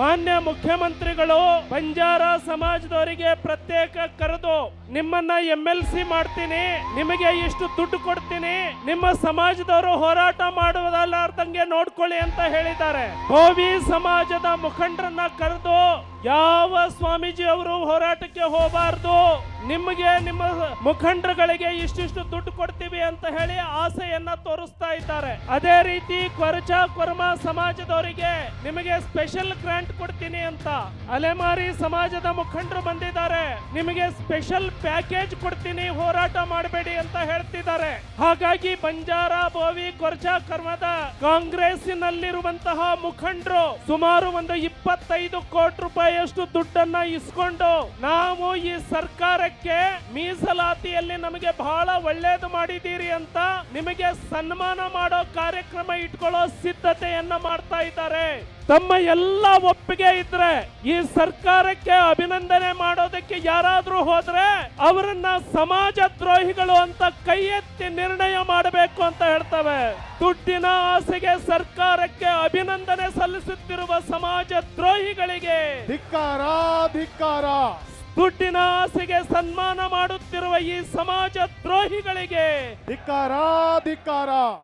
ಮಾನ್ಯ ಮುಖ್ಯಮಂತ್ರಿಗಳು ಬಂಜಾರ ಸಮಾಜದವರಿಗೆ ಪ್ರತ್ಯೇಕ ಕರೆದು ನಿಮ್ಮನ್ನ MLC ಮಾಡ್ತೀನಿ, ನಿಮಗೆ ಇಷ್ಟು ದುಡ್ಡು ಕೊಡ್ತೀನಿ, ನಿಮ್ಮ ಸಮಾಜದವರು ಹೋರಾಟ ಮಾಡುವುದಲ್ಲಾರ್ದಂಗೆ ನೋಡ್ಕೊಳ್ಳಿ ಅಂತ ಹೇಳಿದ್ದಾರೆ. ಗೋವಿ ಸಮಾಜದ ಮುಖಂಡರನ್ನ ಕರೆದು ಯಾವ ಸ್ವಾಮೀಜಿ ಅವರು ಹೋರಾಟಕ್ಕೆ ಹೋಗಬಾರದು, ನಿಮಗೆ ನಿಮ್ಮ ಮುಖಂಡರುಗಳಿಗೆ ಇಷ್ಟಿಷ್ಟು ದುಡ್ಡು ಕೊಡ್ತೀವಿ ಅಂತ ಹೇಳಿ ಆಸೆಯನ್ನ ತೋರಿಸ್ತಾ ಇದ್ದಾರೆ. ಅದೇ ರೀತಿ ಕೊರಮ ಸಮಾಜದವರಿಗೆ ನಿಮಗೆ ಸ್ಪೆಷಲ್ ಗ್ರಾಂಟ್ ಕೊಡ್ತೀನಿ ಅಂತ ಅಲೆಮಾರಿ ಸಮಾಜದ ಮುಖಂಡರು ಬಂದಿದ್ದಾರೆ, ನಿಮಗೆ ಸ್ಪೆಷಲ್ ಪ್ಯಾಕೇಜ್ ಕೊಡ್ತೀನಿ, ಹೋರಾಟ ಮಾಡಬೇಡಿ ಅಂತ ಹೇಳ್ತಿದ್ದಾರೆ. ಹಾಗಾಗಿ ಬಂಜಾರ ಬೋವಿ ಕೊರಮದ ಕಾಂಗ್ರೆಸ್ಸಿನಲ್ಲಿರುವಂತಹ ಮುಖಂಡರು ಸುಮಾರು ಒಂದು 25 ಕೋಟಿ ರೂಪಾಯಿಯಷ್ಟು ದುಡ್ಡನ್ನ ಇಸ್ಕೊಂಡು ನಾವು ಈ ಸರ್ಕಾರಕ್ಕೆ ಮೀಸಲಾತಿಯಲ್ಲಿ ನಮಗೆ ಬಹಳ ಒಳ್ಳೇದು ಮಾಡಿದ್ದೀರಿ ಅಂತ ನಿಮಗೆ ಸನ್ಮಾನ ಮಾಡೋ ಕಾರ್ಯಕ್ರಮ ಇಟ್ಕೊಳ್ಳೋ ಸಿದ್ಧತೆಯನ್ನ ಮಾಡ್ತಾ ಇದ್ದಾರೆ. ತಮ್ಮ ಎಲ್ಲ ಒಪ್ಪಿಗೆ ಇದ್ರೆ ಈ ಸರ್ಕಾರಕ್ಕೆ ಅಭಿನಂದನೆ ಮಾಡೋದಕ್ಕೆ ಯಾರಾದ್ರೂ ಹೋದ್ರೆ ಅವರನ್ನ ಸಮಾಜ ದ್ರೋಹಿಗಳು ಅಂತ ಕೈ ಎತ್ತಿ ನಿರ್ಣಯ ಮಾಡಬೇಕು ಅಂತ ಹೇಳ್ತವೆ. ದುಡ್ಡಿನ ಆಸೆಗೆ ಸರ್ಕಾರಕ್ಕೆ ಅಭಿನಂದನೆ ಸಲ್ಲಿಸುತ್ತಿರುವ ಸಮಾಜ ದ್ರೋಹಿಗಳಿಗೆ ಧಿಕ್ಕಾರ ಧಿಕ್ಕಾರ. ದುಡ್ಡಿನ ಆಸೆಗೆ ಸನ್ಮಾನ ಮಾಡುತ್ತಿರುವ ಈ ಸಮಾಜ ದ್ರೋಹಿಗಳಿಗೆ ಧಿಕ್ಕಾರ ಧಿಕ್ಕಾರ.